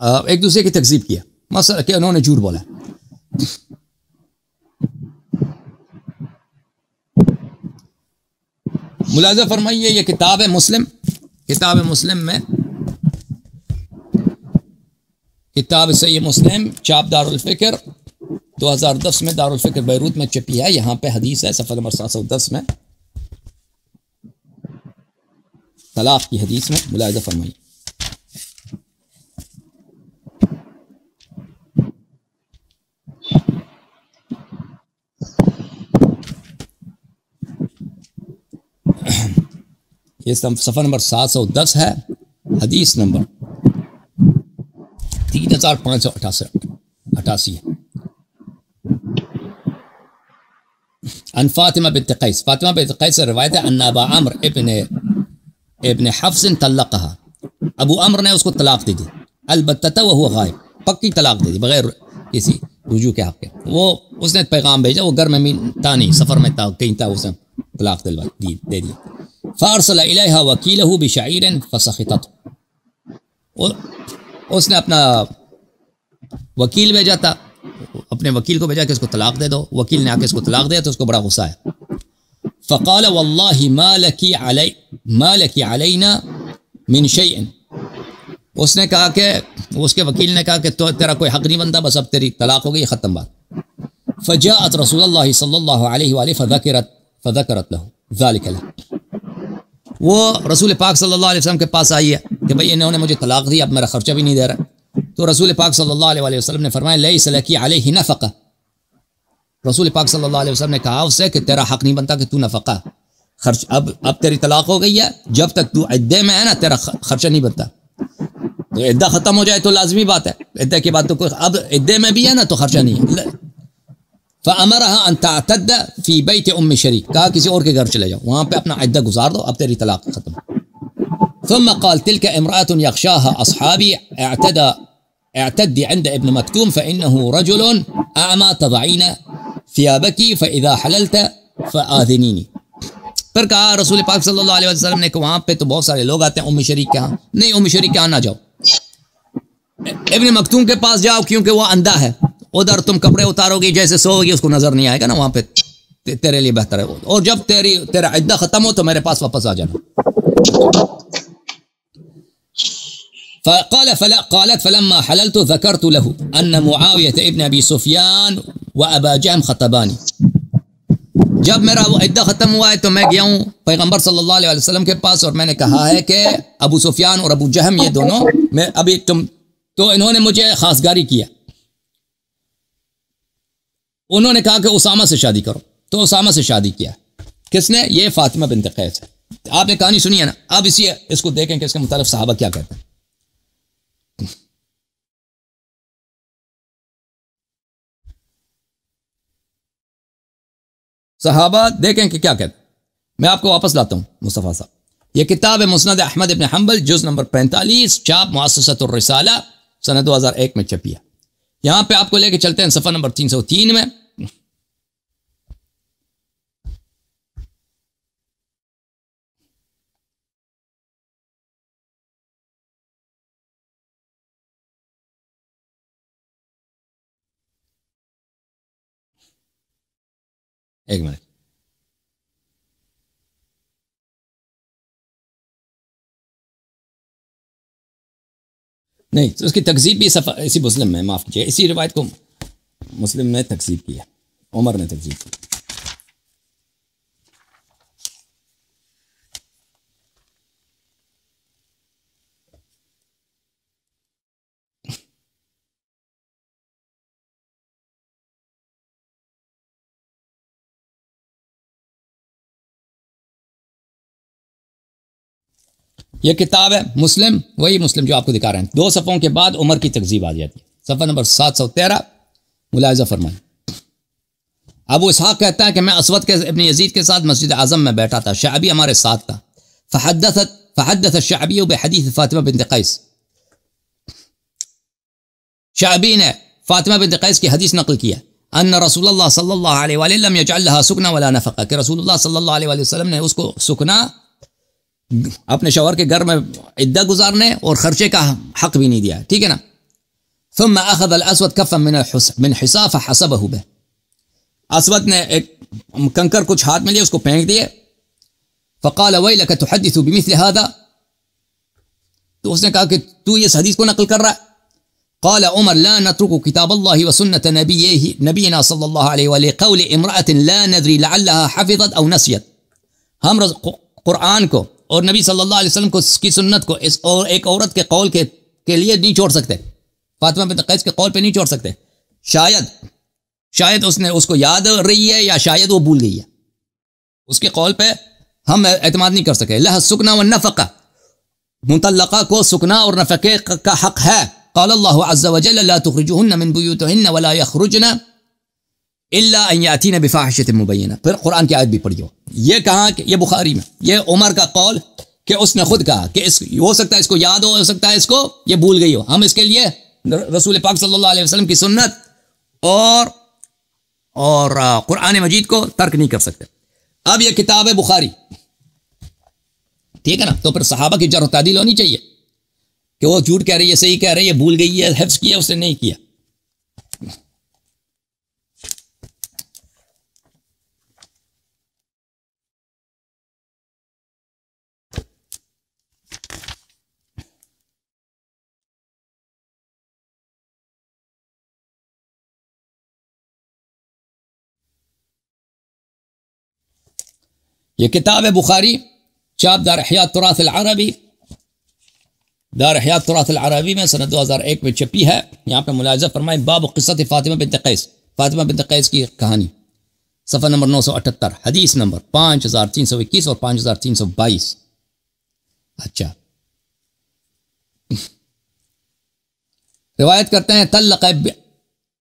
ایک دوسرے کی تکذیب کیا، مثلا کہ انہوں نے جھوٹ بولا. ملاحظہ فرمائیے یہ کتاب ہے مسلم، کتاب مسلم میں، کتاب صحیح مسلم چاپ دارالفکر 2010 میں دارالفکر بیروت میں چھپی ہے. یہاں پہ حدیث ہے صفحہ نمبر 710 میں، طلاق کی حدیث میں. ملاحظہ فرمائیے. یہ صفحہ نمبر 710 ہے، حدیث نمبر 3588 ہے. ان فاطمہ بنت قیس، فاطمہ بنت قیس سے روایت ہے ان ابا عمرو ابن حفص طلقها، ابو عمرو نے اس کو طلاق دی تھی، البتہ وهو غائب، پکی طلاق دے دی بغیر کسی رجوع کے حق کے. وہ اس نے پیغام بھیجا، وہ گھر میں تھا نہیں، سفر میں تھا، کہیں تھا، اس نے طلاق دلوائی دے دی. فارسل الیہا وکیلہ بشعیر فسخطت، اس نے اپنا وکیل بھیجا تھا، اپنے وکیل کو بھیجا کہ اس کو طلاق دے دو. وکیل نے آ کے اس کو طلاق دیا تو اس کو بڑا غصہ ہے. فقال واللہ ما لکی علینا من شیء، اس نے کہا کہ اس کے وکیل نے کہا کہ تو تیرا کوئی حق نہیں بنتا، بس اب تیری طلاق ہو گئی، ختم بات. فجاءت رسول اللہ صلی اللہ علیہ وآلہ فذکرت له ذلك له، وہ رسول پاک صلی اللہ علیہ وسلم کے پاس آئی ہے کہ بھئی انہوں نے مجھے طلاق دی، اب میرا خرچہ بھی نہیں دے رہا. تو رسول پاک صلی اللہ علیہ وسلم نے فرمایا لیس لکی علیہ نفقہ، رسول پاک صلی اللہ علیہ وسلم نے کہا اس سے کہ تیرا حق نہیں بنتا کہ تو نفقہ خرچ، اب تیری طلاق ہو گئی ہے، جب تک تو عدے میں ہے نا تیرا خرچہ نہیں بنتا. تو عدہ ختم ہو جائے تو لازمی بات ہے، عدہ کے بعد تو کوئی، اب عدے میں بھی ہے نا تو خرچہ نہیں ہے. فَأَمَرَهَا أَن تَعْتَدَّ فِي بَيْتِ أُمِّ شَرِيك، کہا کسی اور کے گھر چلے جاؤ، وہاں پہ اپنا عدہ گزار دو، اب تیری طلاق ختم. ثم قال تلك امرأة يخشاها أصحابي اعتدي عند ابن مكتوم فإنه رجل أعمى تضعين ثيابك فإذا حللت فآذنيني. پھر کہا رسول پاک صلی اللہ علیہ وسلم نے کہ وہاں پہ تو بہت سارے لوگ آتے ہیں ام شریک کے ہاں، نہیں ام شریک کے ہاں نہ جاؤ، ابن مکتوم کے پاس جاؤ کیونکہ وہ اندھا ہے، ادھر تم کپڑے اتارو گی جیسے سو گی اس کو نظر نہیں آئے گا نا، وہاں پہ تیرے لیے بہتر ہے. اور جب تیرا عدہ ختم ہو تو میرے پاس واپس آ جانا. قالت فلما حللت ذكرت له ان معاوية ابن ابي سفيان وابا جهم خطباني، جب میرا وہ عدہ ختم ہوا ہے تو میں گیا ہوں پیغمبر صلی اللہ علیہ وسلم کے پاس اور میں نے کہا ہے کہ ابو سفیان اور ابو جہم یہ دونوں میں ابھی تو انہوں نے مجھے خاصگاری کیا، انہوں نے کہا کہ اسامہ سے شادی کرو، تو اسامہ سے شادی کیا. کس نے؟ یہ فاطمہ بنت قیس ہے. آپ نے کہانی سنی ہے نا، اب اس کو دیکھیں کہ اس کے متعلق صحابہ کیا کہتے ہیں. صحابہ دیکھیں کہ کیا کہتے ہیں. میں آپ کو واپس لاتا ہوں مصطفیٰ صاحب. یہ کتاب ہے مسند احمد ابن حنبل جز نمبر 45 چاپ مؤسسۃ الرسالہ سنہ 2001 میں چھپی ہے. یہاں پہ آپ کو لے کے چلتے ہیں صفحہ نمبر 303 میں. ایک منٹ، نہیں اس کی تکذیب بھی اسی مسلم میں، معاف کیجیے، اسی روایت کو مسلم نے تکذیب کی ہے، عمر نے تکذیب کی. یہ کتاب ہے مسلم، وہی مسلم جو آپ کو دکھا رہے ہیں. 2 صفحوں کے بعد عمر کی تکذیب آ جاتی ہے. صفحہ نمبر 713 ملاحظہ فرمائیں. ابو اسحاق کہتا ہے کہ میں اسود کے ابن یزید کے ساتھ مسجد اعظم میں بیٹھا تھا، شعبی ہمارے ساتھ تھا. فحدث الشعبی بحدیث فاطمہ بنت قیس، شعبی نے فاطمہ بنت قیس کی حدیث نقل کیا، ان رسول اللہ صلی اللہ علیہ وآلہ لم یجعل لها سکنا ولا نفقہ، کہ رسول اللہ صلی اللہ علیہ وآلہ وسلم نے اس کو سکنا اپنے شوہر کے گھر میں عدت گزارنے اور خرچے کا حق بھی نہیں دیا. ٹھیک ہے نا. ثم اخذ الاسود كفا من حصى فحسبه به. اسود نے ایک کنکر کچھ ہاتھ میں لیا، اس کو پھینک دیے. فقال ويلك تحدث بمثل هذا. تو اس نے کہا کہ تو یہ حدیث کو نقل کر رہا ہے. قال عمر لا نترك كتاب الله وسنة نبينا صلى الله عليه وآله قول امرأة لا ندري لعلها حفظت او نسيت. ہم قرآن کو اور نبی صلی اللہ علیہ وسلم کو کی سنت کو اس اور ایک عورت کے قول کے لیے نہیں چھوڑ سکتے. فاطمہ بنت قیس کے قول پہ نہیں چھوڑ سکتے. شاید اس نے اس کو یاد رہی ہے یا شاید وہ بھول گئی ہے. اس کے قول پہ ہم اعتماد نہیں کر سکے. لها السکنہ والنفقہ. مطلقہ کو سکنا اور نفقے کا حق ہے. قال اللہ عز وجل لا تخرجوهن من بيوتهن ولا يخرجن الا ان ياتين بفاحشة مبینہ. پھر قرآن کی آیت بھی پڑھی ہو. یہ کہا کہ یہ بخاری میں یہ عمر کا قول کہ اس نے خود کہا کہ ہو سکتا ہے اس کو یاد ہو سکتا ہے اس کو یہ بھول گئی ہو. ہم اس کے لیے رسول پاک صلی اللہ علیہ وسلم کی سنت اور قرآن مجید کو ترک نہیں کر سکتے. اب یہ کتاب ہے بخاری. ٹھیک ہے نا. تو پھر صحابہ کی جرح و تعدیل ہونی چاہیے کہ وہ جھوٹ کہہ رہی ہے، صحیح کہہ رہی ہے، بھول گئی ہے، حفظ کیا اس نے نہیں کیا. یہ کتاب ہے بخاری، چاپ دار احیاء التراث العربی، دار احیاء التراث العربی میں سنہ 2001 میں چھپی ہے. یہاں پہ ملاحظہ فرمائیں باب قصۃ فاطمہ بنت قیس، فاطمہ بنت قیس کی کہانی، صفحہ نمبر 978، حدیث نمبر 5321 اور 5322. اچھا، روایت کرتے ہیں طلق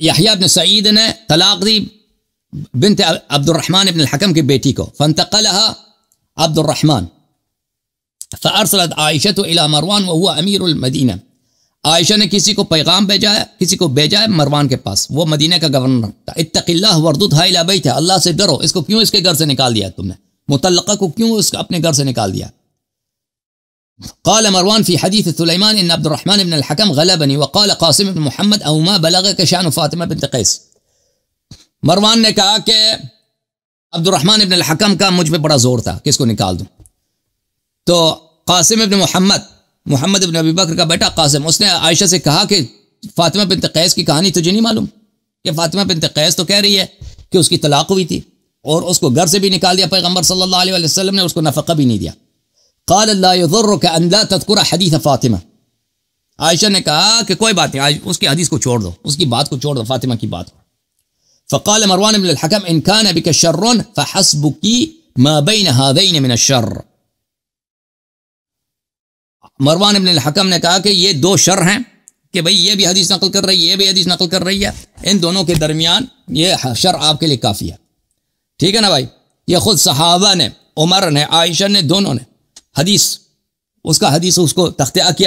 یحییٰ بن سعید نے طلاق دی بنت عبد الرحمن ابن الحکم کی بیٹی کو. فانتقلها عبد الرحمن فارسلت عائشة الى مروان وهو امیر المدینہ. عائشہ نے کسی کو پیغام بھیجا ہے، کسی کو بھیجا ہے مروان کے پاس، وہ مدینہ کا گورنر تھا. اتق اللہ ورددها الى بیتها. اللہ سے ڈرو، اس کو کیوں اس کے گھر سے نکال دیا تم نے، مطلقہ کو کیوں اس کو اپنے گھر سے نکال دیا. قال مروان في حديث سليمان ان عبد الرحمن بن الحكم غلبني وقال قاسم بن محمد او ما بلغك شأن فاطمہ بنت قیس. مروان نے کہا کہ عبد الرحمن ابن الحکم کا مجھ پہ بڑا زور تھا کہ اس کو نکال دوں. تو قاسم ابن محمد ابن ابی بکر کا بیٹا قاسم، اس نے عائشہ سے کہا کہ فاطمہ بنت قیس کی کہانی تجھے نہیں معلوم کہ فاطمہ بنت قیس تو کہہ رہی ہے کہ اس کی طلاق ہوئی تھی اور اس کو گھر سے بھی نکال دیا پیغمبر صلی اللہ علیہ وسلم نے، اس کو نفقہ بھی نہیں دیا. قال لا يضرك ان لا تذكر حدیث فاطمہ. عائشہ نے کہا کہ کوئی بات نہیں، اس کی حدیث کو چھوڑ دو، اس کی بات کو چھوڑ دو، فاطمہ کی بات. فقال مروان بن الحكم ان كان بك شر فحسبك ما بين هذين من الشر. مروان بن الحکم نے کہا کہ یہ دو شر ہیں کہ بھئی یہ بھی حدیث نقل کر رہی ہے، یہ بھی حدیث نقل کر رہی ہے، ان دونوں کے درمیان یہ شر آپ کے لیے کافی ہے. ٹھیک ہے نا بھائی. یہ خود صحابہ نے، عمر نے، عائشہ نے، دونوں نے حدیث اس کو تختیہ کیا.